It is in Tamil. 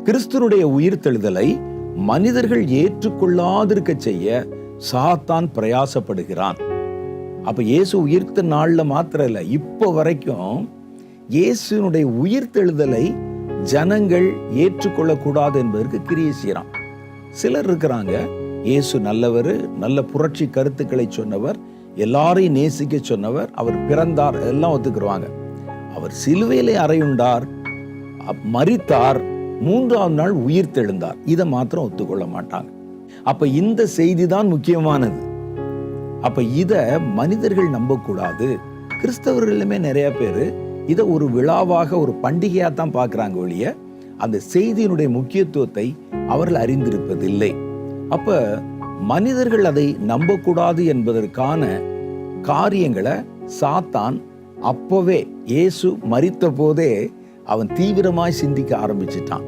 கிறிஸ்துனுடைய உயிர்த்தெழுதலை மனிதர்கள் ஏற்றுக்கொள்ளாதிருக்க செய்ய சாத்தான் பிரயாசப்படுகிறான். அப்ப இயேசு உயிர்த்த நாள்ல மாத்திரம் இல்ல, இப்போ வரைக்கும் இயேசுனுடைய உயிர்த்தெழுதலை ஜனங்கள் ஏற்றுக்கொள்ளக்கூடாது என்பதற்கு கிரியை செய்யறான். சிலர் இருக்கிறாங்க, இயேசு நல்லவர், நல்ல புரட்சி கருத்துக்களை சொன்னவர், எல்லாரையும் நேசிக்க சொன்னவர், அவர் பிறந்தார், எல்லாம் ஒத்துக்குருவாங்க. அவர் சிலுவையிலே அறையுண்டார், மரித்தார், 3ஆம் நாள் உயிர்த்தெழுந்தார், இதை மாத்திரம் ஒத்துக்கொள்ள மாட்டாங்க. அப்ப இந்த செய்தி தான் முக்கியமானது. அப்ப இத மனிதர்கள் நம்பக்கூடாது. கிறிஸ்தவர்களுமே நிறைய பேர் இதை ஒரு விழாவாக, ஒரு பண்டிகையா தான் பார்க்கறாங்க ஒழிய அந்த செய்தியினுடைய முக்கியத்துவத்தை அவர்கள் அறிந்திருப்பதில்லை. அப்ப மனிதர்கள் அதை நம்பக்கூடாது என்பதற்கான காரியங்களை சாத்தான் அப்பவே இயேசு மரித்த போதே அவன் தீவிரமாய் சிந்திக்க ஆரம்பிச்சிட்டான்.